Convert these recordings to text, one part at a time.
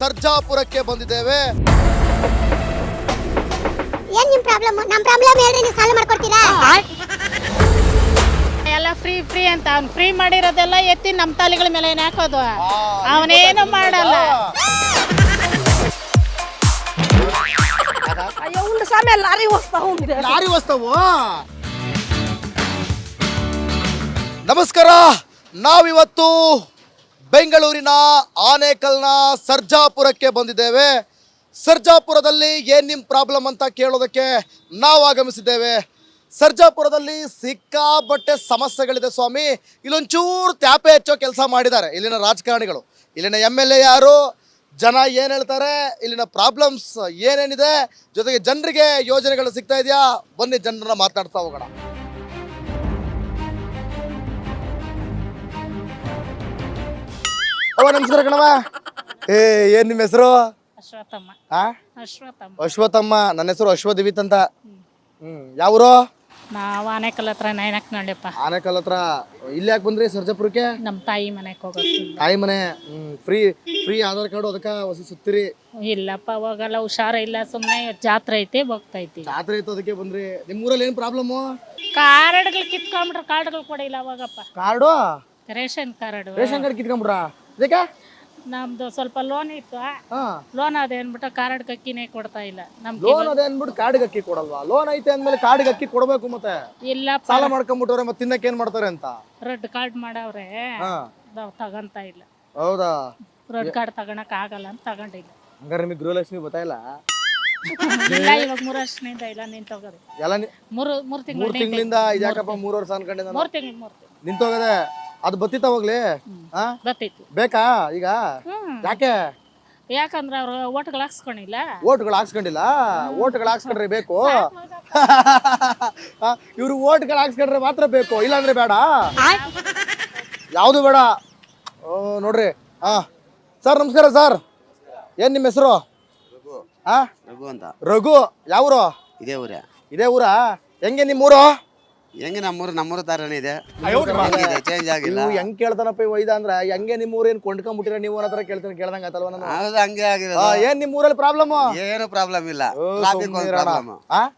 ಸರ್ಜಾಪುರಕ್ಕೆ ಬಂದಿದ್ದೇವೆ. ಏನ್ ನಿಮ್ ಪ್ರಾಬ್ಲಮ್? ನಮ್ ಪ್ರಾಬ್ಲಮ್ ಹೇಳ್ರಿ, ನೀವು ಸಾಲ್ವ್ ಮಾಡ್ಕೊಡ್ತೀರಾ? ಎಲ್ಲ ಫ್ರೀ ಅಂತ ಅವ್ನು ಫ್ರೀ ಮಾಡಿರೋದೆಲ್ಲ ಎತ್ತಿ ನಮ್ಮ ತಾಲಿಗಳ ಮೇಲೆ ಏನ್ ಹಾಕೋದು, ಅವನೇನು ಮಾಡಲ್ಲ. ಅಯ್ಯೋ ಉಂಡು ಸ್ವಾಮಿ ಲಾರಿ ವಸ್ತವು. ನಮಸ್ಕಾರ, ನಾವಿವತ್ತು ಬೆಂಗಳೂರಿನ ಆನೇಕಲ್ನ ಸರ್ಜಾಪುರಕ್ಕೆ ಬಂದಿದ್ದೇವೆ. ಸರ್ಜಾಪುರದಲ್ಲಿ ಏನು ನಿಮ್ಮ ಪ್ರಾಬ್ಲಮ್ ಅಂತ ಕೇಳೋದಕ್ಕೆ ನಾವು ಆಗಮಿಸಿದ್ದೇವೆ. ಸರ್ಜಾಪುರದಲ್ಲಿ ಸಿಕ್ಕಾಪಟ್ಟೆ ಸಮಸ್ಯೆಗಳಿದೆ ಸ್ವಾಮಿ. ಇಲ್ಲೊಂಚೂರು ತ್ಯಾಪೆ ಹೆಚ್ಚೋ ಕೆಲಸ ಮಾಡಿದ್ದಾರೆ ಇಲ್ಲಿನ ರಾಜಕಾರಣಿಗಳು. ಇಲ್ಲಿನ MLA ಯಾರು, ಜನ ಏನು ಹೇಳ್ತಾರೆ, ಇಲ್ಲಿನ ಪ್ರಾಬ್ಲಮ್ಸ್ ಏನೇನಿದೆ, ಜೊತೆಗೆ ಜನರಿಗೆ ಯೋಜನೆಗಳು ಸಿಗ್ತಾ ಇದೆಯಾ, ಬನ್ನಿ ಜನರನ್ನ ಮಾತನಾಡ್ತಾ ಹೋಗೋಣ. ನಮಸ್ಕಾರ ಕಣವ. ಏನ್ ನಿಮ್ಮ ಹೆಸರು? ಅಶ್ವತ್ಥಮ್ಮ. ಅಶ್ವತ್ಥಮ್ಮ. ನನ್ನ ಹೆಸರು ಅಶ್ವದಿವಿತ್ ಅಂತ. ಯಾವ್ರು? ನಾವು ಆನೇಕಲ್ ಹತ್ರ ನೈನಕ್ ನೋಡಿಯಪ್ಪ. ಆನೇಕಲ್ ಹತ್ರ. ಇಲ್ಲಿ ಯಾಕೆ ಬಂದ್ರಿ ಸರ್ಜಾಪುರಕ್ಕೆ? ನಮ್ಮ ತಾಯಿ ಮನೆಗೆ ಹೋಗೋದು. ತಾಯಿ ಮನೆ. ಫ್ರೀ ಆಧಾರ್ ಕಾರ್ಡ್ ಅದಕ್ಕ ಹೊಸ ಸುತ್ತೀರಿ? ಇಲ್ಲಪ್ಪ, ಹೋಗಲ್ಲ, ಹುಷಾರಿಲ್ಲ, ಸುಮ್ಮನೆ ಜಾತ್ರೆ ಐತಿ ಹೋಗ್ತೈತಿ. ಜಾತ್ರೆ ಇತ್ತು ಅದಕ್ಕೆ ಬಂದ್ರಿ. ನಿಮ್ಮ ಊರಲ್ಲಿ ಏನ್ ಪ್ರಾಬ್ಲಮ್? ಕಾರ್ಡ್ಗಳು ಕಿತ್ಕೊಂಡ್ಬಿಟ್ರೆ ಕಾರ್ಡ್ಗಳು ಕೊಡಿಲ್ಲ ಅವಾಗಪ್ಪ. Card? Ration card. Ration card ಕಿತ್ಕೊಂಡ್ಬಿಟ್ರ? ಅದಕ್ಕೆ ನಮ್ದು ಸ್ವಲ್ಪ ಲೋನ್ ಇತ್ತು. ಲೋನ್ ಅದೇ ಅನ್ಬಿಟ್ಟು ಕಾರ್ಡ್ ಅಕ್ಕಿನೇ ಕೊಡ್ತಾ ಇಲ್ಲ ನಮ್ಗೆ. ಲೋನ್ ಅದೇ ಅನ್ಬಿಟ್ಟು ಕಾರ್ಡ್ ಅಕ್ಕಿ ಕೊಡಲ್ವಾ? ಲೋನ್ ಐತೆ ಅಂದ್ಮೇಲೆ ಕಾರ್ಡ್ ಅಕ್ಕಿ ಕೊಡ್ಬೇಕು. ಮತ್ತೆ ಇಲ್ಲ, ಸಾಲ ಮಾಡ್ಕೊಂಡ್ಬಿಟ್ಟವ್ರೆ, ಮತ್ತೆ ತಿನ್ನಕ್ಕೆ ಏನ್ ಮಾಡ್ತಾರೆ ಅಂತ ರೆಡ್ ಕಾರ್ಡ್ ಮಾಡವ್ರೆ, ತಗಂತ ಇಲ್ಲ. ಹೌದಾ? ರೆಡ್ ಕಾರ್ಡ್ ತಗೊಳಕ್ ಆಗಲ್ಲ ಅಂತ ತಗೊಂಡಿಲ್ಲ. ಹಂಗಾರೆ ನಿಮಗೆ ಗೃಹಲಕ್ಷ್ಮಿ ಗೊತ್ತಾಯಿಲ್ಲ? ಇಲ್ಲ, ಇವಾಗ 3 ವರ್ಷದಿಂದ ಇಲ್ಲ, ನಿಂತೋಗದೆ. ಎಲ್ಲ ಮೂರು ತಿಂಗಳಿಂದ ಇದ್ಯಾಕಪ್ಪ 3 ವರ್ಷ ಅನ್ಕೊಂಡಿದ್ದ? 3 ತಿಂಗಳು ನಿಂತೋಗದೆ. ಅದು ಬತ್ತಿತ್ತ ಹೋಗ್ಲಿ? ಗೊತ್ತೈತಿ. ಬೇಕಾ ಈಗ? ಯಾಕೆ? ಯಾಕಂದ್ರೆ ಅವ್ರು ಓಟ್ಗಳು ಹಾಕ್ಸ್ಕೊಂಡಿಲ್ಲ. ಓಟ್ಗಳು ಹಾಕ್ಸ್ಕೊಂಡಿಲ್ಲ? ಓಟ್ಗಳು ಹಾಕ್ಸ್ಕೊಂಡ್ರೆ ಬೇಕು. ಇವ್ರು ಓಟ್ಗಳು ಹಾಕ್ಸ್ಕೊಂಡ್ರೆ ಮಾತ್ರ ಬೇಕು, ಇಲ್ಲಾಂದ್ರೆ ಬೇಡ. ಯಾವುದು ಬೇಡ. ನೋಡ್ರಿ. ಸರ್ ನಮಸ್ಕಾರ. ಸರ್ ಏನ್ ನಿಮ್ಮ ಹೆಸರು? ರಘು ಅಂತ. ರಘು. ಯಾವ್ರು? ಇದೇ ಊರಾ? ಹೆಂಗೆ ನಿಮ್ಮೂರು? ಹೆಂಗೆ ನಮ್ಮೂರು ತಾರನೇ ಇದೆ, ಚೇಂಜ್ ಆಗಿಲ್ಲ. ನೀವು ಹೆಂಗ್ ಕೇಳ್ತಾನಪ್ಪ ಈ ವೈದ ಅಂದ್ರ? ಹೆಂಗೆ ನಿಮ್ಮೂರು ಏನ್ ಕೊಂಡ್ಕೊಂಡ್ಬಿಟ್ಟಿರ ನೀವು ಅನ್ನೋ ಕೇಳ್ದಂಗ ಆತಲ್ವ ನಾನು? ಹೌದು, ಹಂಗೆ ಆಗಿದೆ. ಏನ್ ನಿಮ್ಮೂರಲ್ಲಿ ಪ್ರಾಬ್ಲಮ್? ಏನು ಪ್ರಾಬ್ಲಮ್ ಇಲ್ಲ,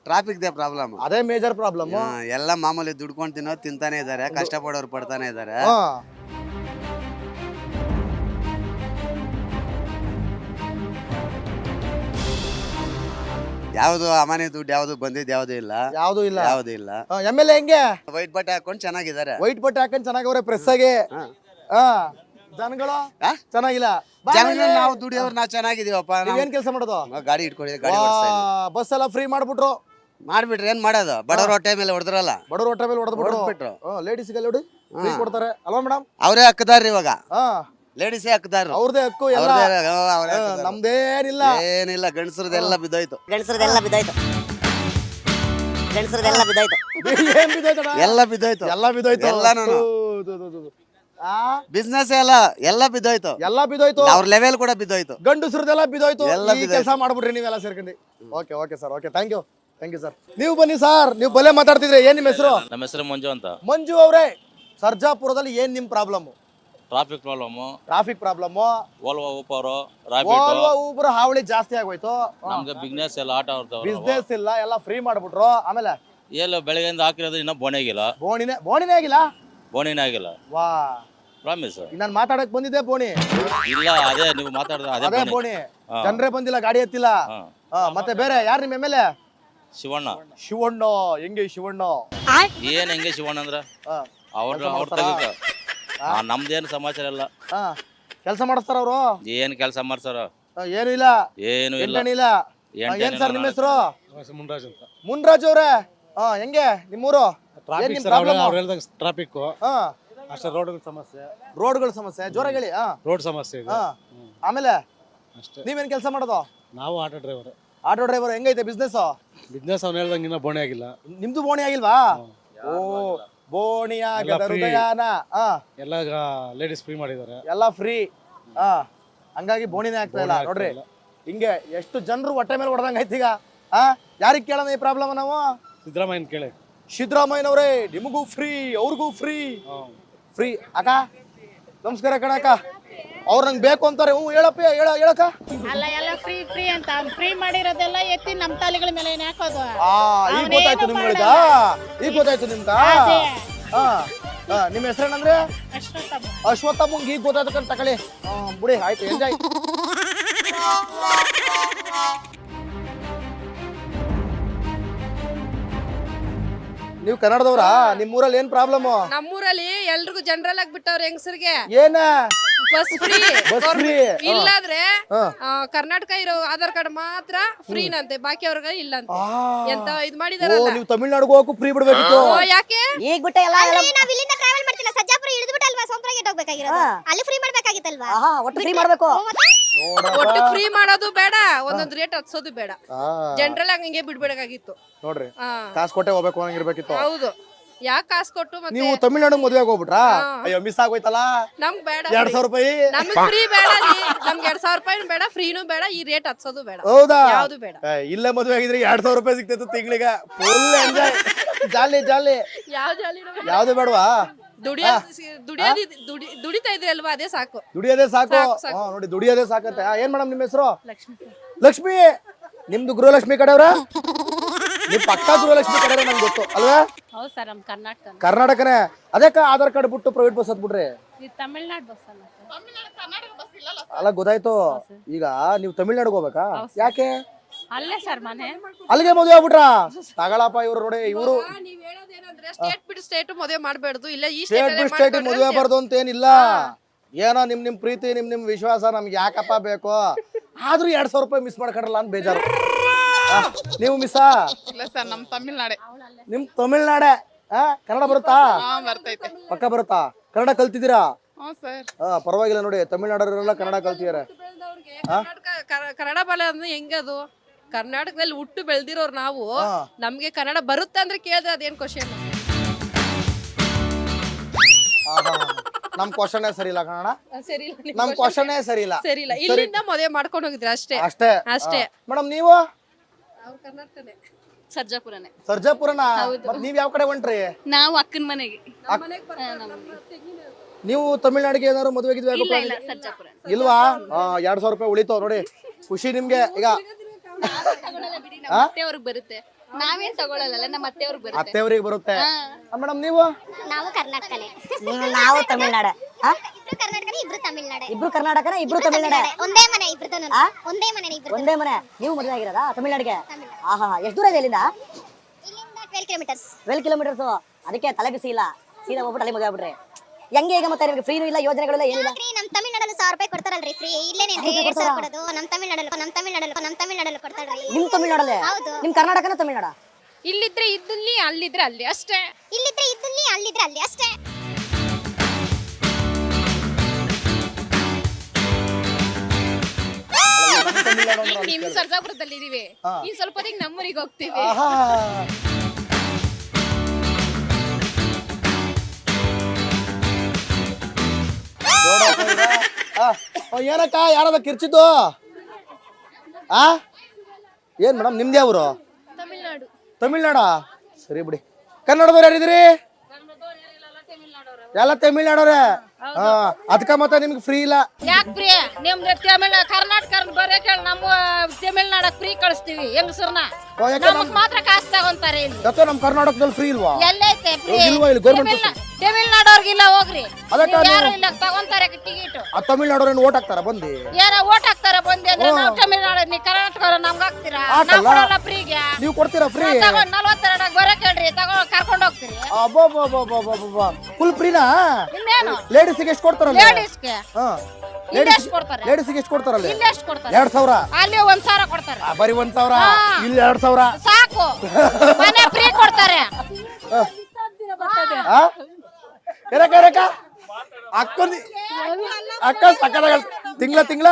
ಟ್ರಾಫಿಕ್ ದೇ ಪ್ರಾಬ್ಲಮ್. ಅದೇ ಮೇಜರ್ ಪ್ರಾಬ್ಲಮ್. ಎಲ್ಲ ಮಾಮೂಲಿ ದುಡ್ಕೊಂಡು ತಿನ್ನೋದು ತಿಂತಾನೆ ಇದಾರೆ, ಕಷ್ಟಪಡೋರು ಪಡ್ತಾನೆ ಇದಾರೆ. ಯಾವ್ದು ಅಮಾನ್ಯ ದುಡ್ಡು ಯಾವ್ದು ಬಂದಿದ್ ಯಾವ್ದು ಇಲ್ಲ. ಯಾವ್ದು ಇಲ್ಲ. MLA ಹೆಂಗೆ? ವೈಟ್ ಬಟ್ಟೆ ಹಾಕೊಂಡು ಚೆನ್ನಾಗಿದ್ದಾರೆ. ವೈಟ್ ಬಟ್ಟೆ ಹಾಕೊಂಡ್ ಚೆನ್ನಾಗವ್ರೆ ಪ್ರೆಸ್ ಆಗಿ. ಜನಗಳು ಚೆನ್ನಾಗಿಲ್ಲ. ನಾವು ದುಡಿಯೋರು ನಾವು ಚೆನ್ನಾಗಿದೀವಪ್ಪ. ಏನ್ ಕೆಲಸ ಮಾಡೋದು? ಗಾಡಿ ಇಟ್ಕೊಂಡಿದ್ದೀವಿ, ಗಾಡಿ ಓಡಿಸ್ತಾ ಇದೀವಿ. ಬಸ್ ಎಲ್ಲ ಫ್ರೀ ಮಾಡ್ಬಿಟ್ರು. ಮಾಡ್ಬಿಟ್ರೆ ಏನ್ ಮಾಡೋದು? ಬಡವ್ರ ಹೊಟ್ಟೆ ಮೇಲೆ ಹೊಡೆದ್ರಲ್ಲ. ಬಡವ್ರ ಹೊಟ್ಟೆ ಮೇಲೆ ಹೊಡೆದ್ಬಿಟ್ರು. ಲೇಡೀಸ್ಗೆ ನೋಡಿ ಫ್ರೀ ಕೊಡ್ತಾರೆ ಅಲ್ವಾ ಮೇಡಮ್? ಅವರೇ ಹಕ್ಕದಾರ್ರಿ ಇವಾಗ. ಲೇಡೀಸೇ ಹಕ್ಕದಾರ, ಅವ್ರದೇ ಹಕ್ಕು ಎಲ್ಲ. ನಮ್ದೇನಿಲ್ಲ, ಏನಿಲ್ಲ. ಗಂಡಸರದೆಲ್ಲ ಬಿದ್ದೋಯ್ತು. ಎಲ್ಲ ಬಿದ್ದೋಯ್ತು. ಬಿಸ್ನೆಸ್ ಎಲ್ಲ ಬಿದ್ದೋಯ್ತು. ಅವ್ರ ಲೆವೆಲ್ ಕೂಡ ಬಿದ್ದೋಯ್ತು. ಗಂಡಸರದೆಲ್ಲ ಬಿದ್ದೋಯ್ತು. ಕೆಲಸ ಮಾಡ್ಬಿಟ್ರಿ ನೀವೆಲ್ಲ ಸೇರ್ಕೊಂಡು. Okay sir, okay, thank you sir. ನೀವು ಬನ್ನಿ ಸರ್, ನೀವು ಬಲೆ ಮಾತಾಡ್ತಿದ್ರಿ. ಏನ್ ನಿಮ್ಮ ಹೆಸರು? ನಮ್ಮ ಹೆಸರು ಮಂಜು ಅಂತ. ಮಂಜು ಅವರೇ, ಸರ್ಜಾಪುರದಲ್ಲಿ ಏನ್ ನಿಮ್ problem? Traffic problem. Volvo Uber ಹಾವಳಿ ಜಾಸ್ತಿ ಆಗೋಯ್ತು. ನಮ್ಗೆ ಬಿಸ್ನೆಸ್ ಎಲ್ಲ ಆಟ ಬಿಸ್ನೆಸ್ ಇಲ್ಲ, ಎಲ್ಲ ಫ್ರೀ ಮಾಡ್ಬಿಟ್ರು. ಆಮೇಲೆ ಎಲ್ಲ ಬೆಳಗ್ಗೆಯಿಂದ ಹಾಕಿರೋದು ಇನ್ನೂ ಬೋಣಿನೇ ಆಗಿಲ್ಲ. ವಾ, ಪ್ರಾಮಿಸ್. ನಾನು ಮಾತಾಡಕ್ ಬಂದಿದ್ದೆ ಬೋಣಿ ಇಲ್ಲ. ಅದೇ ನೀವು ಮಾತಾಡಿದ ಅದೇ ಬೋಣಿ. ಜನರೇ ಬಂದಿಲ್ಲ, ಗಾಡಿ ಎತ್ತಿಲ್ಲ. ಮತ್ತೆ ಬೇರೆ ಯಾರು ನಿಮ್ಮ MLA? ಶಿವಣ್ಣ. ಹೆಂಗೆ ಶಿವಣ್ಣ? ಹೆಂಗೆ ಶಿವಣ್ಣ ಅಂದ್ರ ಅವ್ರ ತಗಕ ನಮ್ದೇನು ಸಮಾಚಾರ ಇಲ್ಲ. ಕೆಲಸ ಮಾಡಿಸ್ತಾರ ಅವರು? ಏನ್ ಕೆಲಸ ಮಾಡ್ತಾರ? ಏನು ಇಲ್ಲ. ಏನ್ ಸರ್ ನಿಮ್ಮ ಹೆಸರು? ಮುನ್ರಾಜ್ ಅವ್ರೆ. ಹೆಂಗೆ ನಿಮ್ಮೂರು? ಟ್ರಾಫಿಕ್ ಅಷ್ಟೇ, ರೋಡ್ಗಳ ಸಮಸ್ಯೆ ಜೋರಾಗಿ ಹೇಳಿ. ರೋಡ್ ಸಮಸ್ಯೆ ಇದೆ. ಆಮೇಲೆ ನೀವೇನ್ ಕೆಲಸ ಮಾಡೋದು? ನಾವು ಆಟೋ ಡ್ರೈವರ್. ಹೆಂಗೈತೆ ಬಿಸ್ನೆಸ್? ಅವ್ನು ಹೇಳ್ದಂಗೆ ಇನ್ನೂ ಬೋಣಿ ಆಗಿಲ್ಲ. ನಿಮ್ದು ಬೋಣಿ ಆಗಿಲ್ವಾ? ಓ, ಬೋಣಿ ಆಗದ ಹೃದಯನ. ಎಲ್ಲ ಲೇಡೀಸ್ ಫ್ರೀ ಮಾಡಿದ್ದಾರೆ, ಎಲ್ಲ ಫ್ರೀ. ಹಂಗಾಗಿ ಬೋಣಿನೇ ಆಗ್ತಾ ಇಲ್ಲ ನೋಡ್ರಿ. ಹಿಂಗೆ ಎಷ್ಟು ಜನರು ಹೊಟ್ಟೆ ಮೇಲೆ ಹೊಡೆದಂಗ ಐತಿ ಈಗ. ಯಾರಿಗೆ ಕೇಳೋಣ ಈ ಪ್ರಾಬ್ಲಮ್ ನಾವು? ಸಿದ್ದರಾಮಯ್ಯನ ಕೇಳಿ. ಸಿದ್ದರಾಮಯ್ಯನವರೇ, ನಿಮಗೂ ಫ್ರೀ, ಅವ್ರಿಗೂ ಫ್ರೀ. ಅಕ್ಕ ನಮಸ್ಕಾರ ಕಣಕ್ಕ. ಅವ್ರು ನಂಗೆ ಬೇಕು ಅಂತಾರೆ. ಹೇಳಪ್ಪ ಹೇಳಕ್ಕ. ಅಲ್ಲ ಎಲ್ಲ ಫ್ರೀ ಫ್ರೀ ಅಂತ ಅವ್ನು ಫ್ರೀ ಮಾಡಿರೋದೆಲ್ಲ ಎತ್ತಿ ನಮ್ಮ ತಲೆಗಳ ಮೇಲೆ ಏನ್ ಹಾಕೋದು. ಈಗ ಗೊತ್ತಾಯ್ತು ನಿಮ್ಗಳಿಗ, ಈಗ ಗೊತ್ತಾಯ್ತು ನಿಮ್ಗ. ನಿಮ್ಮ ಹೆಸರೇನಂದ್ರೆ? ಅಶ್ವತ್ಥಮ್ಮಂಗ್ ಈಗ ಗೊತ್ತಾಯ್ತು ತಕೊಳ್ಳಿ. ಬಿಡಿ ಆಯ್ತು, ಎಂಜಾಯ್. ನೀವು ಕನ್ನಡದವ್ರಾ? ನಿಮ್ ಊರಲ್ಲಿ ಏನ್ ಪ್ರಾಬ್ಲಮ್? ನಮ್ಮೂರಲ್ಲಿ ಎಲ್ರಿಗೂ ಜನರಲ್ ಆಗಿ ಬಿಟ್ಟವ್ರ ಹೆಂಗಸರಿಗೆ ಏನ ಬಸ್ ಫ್ರೀ. ಬಸ್ ಫ್ರೀ ಇಲ್ಲಾದ್ರೆ ಕರ್ನಾಟಕ ಇರೋ ಆಧಾರ್ ಕಾರ್ಡ್ ಮಾತ್ರ ಫ್ರೀನಂತೆ, ಬಾಕಿ ಅವ್ರಿಗೆ ಇಲ್ಲ ಅಂತ. ಎಂತ ಇದ್ ಮಾಡಿದಾರಲ್ಲ. ನೀವು ತಮಿಳ್ನಾಡಿಗೆ ಹೋಗಕ್ಕೂ ಫ್ರೀ ಬಿಡ್ಬೇಕಿತ್ತು. ಯಾಕೆ ಈಗ ಬಿಟ್ಟೆ ಎಲ್ಲ ನಾವ್ ಇಲ್ಲಿಂದ ಟ್ರಾವೆಲ್ ಮಾಡ್ತಿಲ್ಲ, ಸಜ್ಜಾಪುರ ಇಳಿದು ಬಿಟ್ಟಲ್ವಾ ಸೋಂಪುರಗೆ ಹೋಗ್ಬೇಕಾಗಿರೋದು, ಅಲ್ಲಿ ಫ್ರೀ ಮಾಡ್ಬೇಕಾಗಿತ್ತಲ್ವಾ? ಒಟ್ಟು ಫ್ರೀ ಮಾಡ್ಬೇಕು. ಒಟ್ಟು ಫ್ರೀ ಮಾಡೋದು ಬೇಡ, ಒಂದೊಂದ್ ರೇಟ್ ಹತ್ಸೋದು ಬೇಡ, ಜನರಲ್ ಆಗಿ ಹಿಂಗೆ ಬಿಡ್ಬೇಕಾಗಿತ್ತು. ನೋಡ್ರಿ, ಕಾಸು ಕೊಟ್ಟೆ ಹೋಗ್ಬೇಕು ಹಂಗಿರ್ಬೇಕಿತ್ತು. ಹೌದು, ಯಾಕೆ ಕಾಸು ಕೊಟ್ಟು ಮತ್ತೆ ನೀವು ತಮಿಳ್ನಾಡು ಮದುವೆ ಹೋಗ್ಬಿಟ್ರಾ? ಅಯ್ಯೋ ಮಿಸ್ ಆಗೋಯ್ತಲ್ಲ. ನಮ್ಗ್ ಬೇಡ, 2,000 ರೂಪಾಯಿ ನಮ್ಗ್ ಫ್ರೀ ಬೇಡ, ನಮ್ಗೆ 2,000 ರೂಪಾಯಿ ಬೇಡ, ಫ್ರೀನೂ ಬೇಡ, ಈ ರೇಟ್ ಹತ್ಸೋದು ಬೇಡ. ಹೌದಾ? ಯಾವ್ದು ಬೇಡ. ಇಲ್ಲೇ ಮದುವೆ ಆಗಿದ್ರೆ 2,000 ರೂಪಾಯಿ ಸಿಗ್ತಿತ್ತು ತಿಂಗಳಿಗೆ. ಫುಲ್ ಎಂಜಾಯ್, ಜಾಲಿ ಜಾಲಿ. ಯಾವ ಜಾಲಿ ಯಾವ್ದು ಬೇಡವಾ? ದುಡಿತಾ ಇದ್ರಿ ಅಲ್ವಾ, ಅದೇ ಸಾಕು. ದುಡಿಯೋದೇ ಸಾಕು. ನೋಡಿ, ದುಡಿಯೋದೇ ಸಾಕಂತೆ. ಏನ್ ಮೇಡಮ್ ನಿಮ್ಮ ಹೆಸರು? ಲಕ್ಷ್ಮಿ. ನಿಮ್ದು ಗೃಹಲಕ್ಷ್ಮಿ ಕಡೆಯವ್ರ? ನಿಮ್ ಪಕ್ಕ ಗೃಹಲಕ್ಷ್ಮಿ ಕಡೆ ನಮ್ಗೆ ಗೊತ್ತು ಅಲ್ವಾ? ಹೌದು ಸರ್, ನಮ್ ಕರ್ನಾಟಕ. ಕರ್ನಾಟಕನೇ. ಅದಕ್ಕೆ ಆಧಾರ್ ಕಾರ್ಡ್ ಬಿಟ್ಟು ಪ್ರೈವೇಟ್ ಬಸ್ ಹತ್ಬಿಟ್ರಿ. ತಮಿಳ್ನಾಡು ಬಸ್ ಅಲ್ಲ ಅಲ್ಲ, ಗೊತ್ತಾಯ್ತು. ಈಗ ನೀವು ತಮಿಳ್ನಾಡಿಗೆ ಹೋಗ್ಬೇಕಾ? ಯಾಕೆ? ಅಲ್ಲೇ ಸರ್ ಮನೆ. ಅಲ್ಲಿಗೆ ಮದುವೆ ಆಗ್ಬಿಟ್ರಾ? ತಗಳಪ್ಪ ಇವ್ರು. ನೋಡಿ, ಇವ್ರು ನೀವ್ ಹೇಳೋದೇನಂದ್ರೆ ಸ್ಟೇಟ್ ಬಿಟ್ಟು ಸ್ಟೇಟ್ ಮದುವೆ ಮಾಡ್ಬೇಡ್ದು, ಇಲ್ಲ ಈ ಸ್ಟೇಟ್ ಬಿಟ್ಟು ಸ್ಟೇಟ್ ಮದುವೆ ಆಗ್ಬಾರ್ದು ಅಂತ ಏನಿಲ್ಲ. ಏನೋ ನಿಮ್ ಪ್ರೀತಿ, ನಿಮ್ ವಿಶ್ವಾಸ ನಮ್ಗೆ ಯಾಕಪ್ಪ ಬೇಕು. ಆದ್ರೂ 2,000 ರೂಪಾಯಿ ಮಿಸ್ ಮಾಡ್ಕೊಂಡ್ರಲ್ಲ ಅಂತ ಬೇಜಾರು. ನೀವು ಮಿಸ್ಸಾ? ಇಲ್ಲ ಸರ್, ನಮ್ ತಮಿಳ್ನಾಡೆ. ನಿಮ್ ತಮಿಳ್ನಾಡೆ. ಕನ್ನಡ ಬರುತ್ತಾ? ಬರ್ತೈತೆ. ಪಕ್ಕ ಬರುತ್ತಾ? ಕನ್ನಡ ಕಲ್ತಿದ್ದೀರಾ? ಹ್ಞೂ ಸರ್. ಪರವಾಗಿಲ್ಲ ನೋಡಿ, ತಮಿಳ್ನಾಡವರೆಲ್ಲ ಕನ್ನಡ ಕಲ್ತಿದ್ದಾರೆ. ಕನ್ನಡ ಬಾಲ ಅಂದ್ರೆ ಹೆಂಗದು? ಕರ್ನಾಟಕದಲ್ಲಿ ಹುಟ್ಟು ಬೆಳ್ದಿರೋರು ನಾವು, ನಮ್ಗೆ ಕನ್ನಡ ಬರುತ್ತೆ ಅಂದ್ರೆ ಕೇಳಿದ್ರೆ ಅದೇನ್ ಕ್ವಶನ್? ನಮ್ ಕ್ವಶನ್ ಸರಿ ಇಲ್ಲ ಕನ್ನಡ. ಸರಿ, ನಮ್ ಕ್ವಶನ್ ಸರಿ ಇಲ್ಲ. ಸರಿ ಇಲ್ಲ. ಇಲ್ಲಿಂದ ಮದುವೆ ಮಾಡ್ಕೊಂಡು ಹೋಗಿದ್ರೆ ಅಷ್ಟೇ ಅಷ್ಟೇ ಅಷ್ಟೇ. ಮೇಡಮ್ ನೀವು? ಕರ್ನಾಟಕನೇ, ಸರ್ಜಾಪುರನೇ. ಸರ್ಜಾಪುರನ? ಮತ್ ನೀವ್ ಯಾವ ಕಡೆ ಹೊಂಟ್ರಿ? ನಾವು ಅಕ್ಕನ ಮನೆಗೆ. ನೀವು ತಮಿಳ್ನಾಡಿಗೆ ಏನಾದ್ರು ಮದುವೆ ಸರ್ಜಾಪುರ ಇಲ್ವಾ? 2,000 ರೂಪಾಯಿ ಉಳಿತು ನೋಡಿ, ಖುಷಿ ನಿಮ್ಗೆ. ಈಗ ಅತ್ತೆಯವ್ರಿಗೆ ಬರುತ್ತೆ, ನಾವೇನ್ ತಗೊಳಲ್ಲ, ನಮ್ಮ ಅತ್ತೆಯವ್ರಿಗೆ ಬರುತ್ತೆ. ಅತ್ತೆಯವ್ರಿಗೆ ಬರುತ್ತೆ. ಮೇಡಮ್ ನೀವು? ನಾವು ಕರ್ನಾಟಕನೇ. ನಾವು ತಮಿಳ್ನಾಡು. ಇಬ್ರು ಕರ್ನಾಟಕನೇ, ಇಬ್ರು ತಮಿಳ್ನಾಡೆ. ಇಬ್ರು ಕರ್ನಾಟಕನ, ಇಬ್ರು ತಮಿಳ್ನಾಡೆ. ಒಂದೇ ಮನೆ ಇಬ್ರು. ಒಂದೇ ಮನೆ ಇಬ್ರು. ಒಂದೇ ಮನೆ. ನೀವು ಮದುವೆ ಆಗಿರೋದಾ ತಮಿಳ್ನಾಡಿಗೆ? ಆಹಾ, ಎಷ್ಟು ದೂರ ಇದೆ ಇಲ್ಲಿಂದ? ಇಲ್ಲಿಂದ 12 ಕಿಲೋಮೀಟರ್ಸ್. 12 ಕಿಲೋಮೀಟರ್ಸ್. ಅದಕ್ಕೆ ತಲೆ ಬಿಸಿ ಇಲ್ಲ, ಸೀದಾ ಹೋಗ್ಬಿಟ್ಟು ಅಲ್ಲಿ ಮದುವೆ ಆಗ್ಬಿಟ್ರಿ. ಹೆಂಗೆ ಈಗ ಮತ್ತೆ ನಿಮಗೆ ಫ್ರೀನೂ ಇಲ್ಲ, ಯೋಜನೆಗಳಿಲ್ಲ, ಏನಿಲ್ಲ? ನಮ್ ತಮಿಳ್ನಾಡಲ್ಲಿ 1,000 ರೂಪಾಯಿ ಕೊಡ್ತಾರಲ್ರಿ ಫ್ರೀ. ಇಲ್ಲೇನೇನ್ರಿ 2,000 ಕೊಡೋದು? ನಮ್ ತಮಿಳ್ನಾಡಲ್ಲಿ ಕೊಡ್ತಾರ್ರಿ. ನಿಮ್ ತಮಿಳ್ನಾಡಲ್ಲೇ? ಹೌದು. ನಿಮ್ ಕರ್ನಾಟಕನ ತಮಿಳ್ನಾಡ? ಇಲ್ಲಿದ್ರೆ ಇದ್ದಲ್ಲಿ, ಅಲ್ಲಿದ್ರೆ ಅಲ್ಲಿ ಅಷ್ಟೇ. ಇಲ್ಲಿದ್ರೆ ಇದ್ದಲ್ಲಿ, ಅಲ್ಲಿದ್ರೆ ಅಲ್ಲಿ ಅಷ್ಟೇ. ನಿಮ್ ಸರ್ಜಾಪುರದಲ್ಲಿ ಇದೀವಿ, ಈ ಸ್ವಲ್ಪ ಹೊತ್ತಿಗೆ ನಮ್ಮೂರಿಗೆ ಹೋಗ್ತೀವಿ. ಏನಕ್ಕ ಯಾರದ ಕಿರ್ಚಿದ್ದು? ಏನ್ ಮೇಡಮ್ ನಿಮ್ದೇ ಅವರು? ತಮಿಳ್ನಾಡು. ತಮಿಳ್ನಾಡ? ಸರಿ ಬಿಡಿ. ಕನ್ನಡದವ್ರು ಯಾರಿದ್ದೀರಿ? ಎಲ್ಲ ತಮಿಳ್ನಾಡವ್ರೆ. ಅದಕ್ಕ ಮತ್ತೆ ನಿಮ್ಗೆ ಫ್ರೀ ಇಲ್ಲ. ಯಾಕೆ ಫ್ರೀ? ನಿಮ್ದು ಕರ್ನಾಟಕ ಬರೇ ಕೇಳಿ, ನಮ್ಮ ತಮಿಳ್ನಾಡಕ್ ಫ್ರೀ ಕಳಿಸ್ತೀವಿ ಹೆಂಗಸರ್ನ. ನಮಗ್ ಮಾತ್ರ ಕಾಸು ತಗೊಂತಾರೆ ಇಲ್ಲಿ. ಯಾಕೆ ನಮ್ ಕರ್ನಾಟಕದಲ್ಲಿ ಫ್ರೀ ಇಲ್ವಾ? ಎಲ್ಲೈತೆ ಫ್ರೀ? ಇಲ್ವಾ? ಇಲ್ಲಿ ಗೌರ್ಮೆಂಟ್ ತಮಿಳ್ನಾಡವ್ರಿಗಿಲ್ಲ, ಹೋಗ್ರಿ. ಅದಕ್ಕ ಯಾರು ಇಲ್ಲ ತಗೊಂತಾರೆ ಟಿಕೆಟ್. ಆ ತಮಿಳ್ನಾಡವ್ರೇನು ಓಟ್ ಹಾಕ್ತಾರ ಬಂದು? ಯಾರ ಓಟ್ ಹಾಕ್ತಾರ ಬಂದಿ ಅಂದ್ರೆ ನಾವು ತಮಿಳ್ನಾಡು, ನೀವು ಕರ್ನಾಟಕ ನಮ್ಗೆ ಹಾಕ್ತೀರಾ? ನಾವು ಕೊಡಲ್ಲ ಫ್ರೀಗೆ. ನೀವು ಕೊಡ್ತೀರಾ ಫ್ರೀ? 42 ಬರೋ ಕೇಳ್ರಿ, ಕರ್ಕೊಂಡು ಹೋಗ್ತೀರಿ. ಫುಲ್ ಫ್ರೀನಾ? ಇನ್ನೇನು ಲೇಡೀಸ್ಗೆ ಎಷ್ಟು ಕೊಡ್ತಾರಲ್ಲ? ಲೇಡೀಸ್ಗೆ ಇಲ್ಲಿ ಎಷ್ಟು ಕೊಡ್ತಾರೆ? ಲೇಡೀಸ್ಗೆ ಎಷ್ಟು ಕೊಡ್ತಾರಲ್ಲ? ಇಲ್ಲಿ ಎಷ್ಟು ಕೊಡ್ತಾರೆ? 2,000. ಅಲ್ಲಿ 1,000 ಕೊಡ್ತಾರೆ. ಬರೀ 1,000, ಇಲ್ಲಿ 2,000 ಸಾಕು. ಮನೆ ಫ್ರೀ ಕೊಡ್ತಾರೆ. ಏನಕ್ಕ ಅಕ್ಕ ಸಕ್ಕದಾಗ ತಿಂಗಳ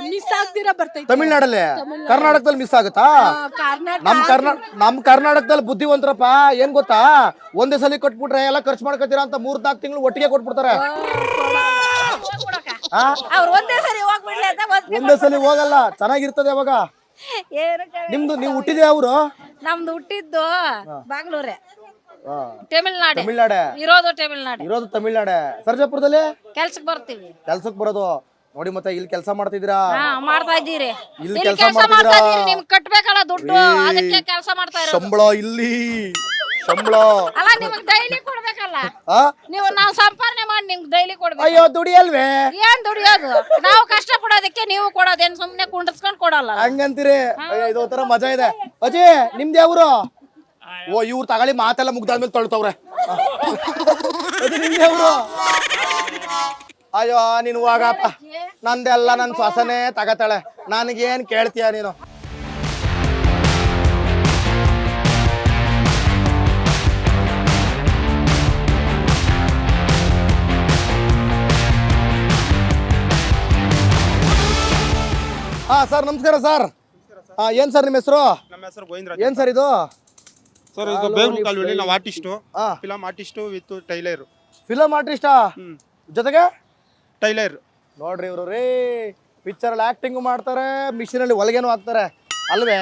ಮಿಸ್ ಆಗ್ತೀರಾ ಬರ್ತೈತೆ. ತಮಿಳ್ನಾಡಲ್ಲಿ? ಕರ್ನಾಟಕದಲ್ಲಿ ಮಿಸ್ ಆಗುತ್ತಾ? ನಮ್ ಕರ್ನಾಟಕದಲ್ಲಿ ಬುದ್ಧಿವಂತರಪ್ಪ. ಏನ್ ಗೊತ್ತಾ, ಒಂದೇ ಸಲ ಕೊಟ್ಬಿಟ್ರೆ ಎಲ್ಲ ಖರ್ಚು ಮಾಡ್ಕೊತೀರಾ ಅಂತ 3-4 ತಿಂಗಳು ಒಟ್ಟಿಗೆ ಕೊಟ್ಬಿಡ್ತಾರೆ. ಅವ್ರು ಒಂದೇ ಸರಿ ಹೋಗ್ಬಿಡ್ಲಿ ಅಂತ ಒಂದೇ ಸಲ ಹೋಗಲ್ಲ, ಚೆನ್ನಾಗಿರ್ತದೆ ಅವಾಗ. ನಿಮ್ದು ನೀವು ಹುಟ್ಟಿದೆ ಅವರು? ನಮ್ದು ಹುಟ್ಟಿದ್ದು ಬಾಗ್ಲೂರೇ. ತಮಿಳ್ನಾಡು ತಮಿಳ್ನಾಡೆ ಇರೋದು ತಮಿಳ್ನಾಡು ಇರೋದು ತಮಿಳ್ನಾಡೆ. ಸರ್ಜಾಪುರದಲ್ಲಿ ಕೆಲ್ಸಕ್ಕೆ ಬರ್ತೀವಿ. ಕೆಲ್ಸಕ್ ಬರೋದು ನೋಡಿ. ಮತ್ತೆ ಇಲ್ಲಿ ಕೆಲಸ ಮಾಡ್ತಿದ್ದೀರಾ? ಮಾಡ್ತಾ ಇದ್ದೀರಿ. ಇಲ್ಲಿ ಇಲ್ಲಿ ಕೆಲ್ಸ ಕೆಲಸ ಮಾಡ್ತಿದ್ದೀರಾ? ಮಾಡ್ತಾ ಇದ್ದೀರಿ. ನಿಮ್ಗೆ ಕಟ್ಬೇಕಲ್ಲ ದುಡ್ಡು, ಅದಕ್ಕೆ ಕೆಲಸ ಮಾಡ್ತಾ ಇರೋದು. ಸಂಬಳ ಇಲ್ಲಿ ಸಂಬಳ ಅಲ್ಲ ನಿಮ್ಗೆ ಡೈಲಿ ಕೊಡ್ಬೇಕಲ್ಲ. ಆ? ನೀವು ನಾವು ಸಂಪಾದನೆ ಮಾಡಿ ನಿಮ್ಗೆ ಡೈಲಿ ಕೊಡ್ಬೇಕು. ಅಯ್ಯೋ ದುಡಿಯಲ್ವೇ? ಏನ್ ದುಡಿಯೋದು? ನಾವು ಕಷ್ಟ ಪಡೋದಕ್ಕೆ ನೀವು ಕೊಡೋದೇನ್ ಸುಮ್ನೆ ಕುಂಡ್ರಸ್ಕೊಂಡ್ ಕೊಡಲ್ಲ. ಹಂಗಂತೀರಿ? ಅಯ್ಯೋ ಇದು ಒಂಥರ ಮಜಾ ಇದೆ. ಅಜ್ಜಿ ನಿಮ್ದು ಯಾವ್ರು? ಓ ಇವ್ರು ತಗೊಳ್ಳಿ ಮಾತೆಲ್ಲ ಮುಗ್ದಾದ್ಮೇಲೆ ತೊಳ್ತವ್ರೆ. ಅಜ್ಜಿ ನಿಮ್ದು ಯಾವ್ರು? ಅಯ್ಯೋ ನೀನು ಹೋಗಪ್ಪ, ನಂದೆಲ್ಲ ನನ್ನ ಶ್ವಾಸನೇ ತಗತಾಳೆ, ನನಗೇನ್ ಕೇಳ್ತೀಯ ನೀನು? ಹಾ ಸರ್ ನಮಸ್ಕಾರ ಸರ್. ಏನ್ ಸರ್ ನಿಮ್ಮ ಹೆಸರು? ನಮ್ಮ ಹೆಸರು ಗೋವಿಂದ್ರ. ಏನ್ ಸರ್ ಇದು? ಸರ್ ಇದು ಬೇಗು ಕಾಲುವಲ್ಲಿ ನಾವು ಆರ್ಟಿಸ್ಟು, ಹಾ film artist with tailor. Film ಆರ್ಟಿಸ್ಟಾ ಜೊತೆಗೆ ಟೈಲರ್ ನೋಡ್ರಿ ಇವ್ರು ರೀ ಪಿಕ್ಚರ್ ಅಲ್ಲಿ ಆಕ್ಟಿಂಗ್ ಮಾಡ್ತಾರೆ, ಮಿಷಿನ್ ಅಲ್ಲಿ ಹೊಲಗೇನು ಹಾಕ್ತಾರೆ ಅಲ್ವೇ?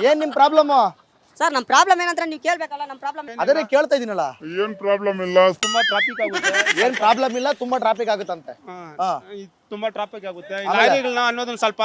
ಏನ್ ನಿಮ್ ಪ್ರಾಬ್ಲಮ್? ಸರ್ ನಮ್ಮ ಪ್ರಾಬ್ಲಮ್ ಏನಂತ ನೀವು ಕೇಳ್ಬೇಕಲ್ಲ. ನಮ್ಮ ಪ್ರಾಬ್ಲಮ್ ಅದನ್ನೇ ಕೇಳ್ತಾ ಇದೀನಲ್ಲ. ಏನ್ ಪ್ರಾಬ್ಲಮ್ ಇಲ್ಲ, ತುಂಬಾ ಟ್ರಾಫಿಕ್ ಆಗುತ್ತೆ. ಏನ್ ಪ್ರಾಬ್ಲಮ್ ಇಲ್ಲ, ತುಂಬಾ ಟ್ರಾಫಿಕ್ ಆಗುತ್ತಂತೆ. ತುಂಬಾ ಟ್ರಾಫಿಕ್ ಆಗುತ್ತೆ. ಆಮೇಲೆ? ಲಾರಿಗಳನ್ನ ಅನ್ನೋದೊಂದು ಸ್ವಲ್ಪ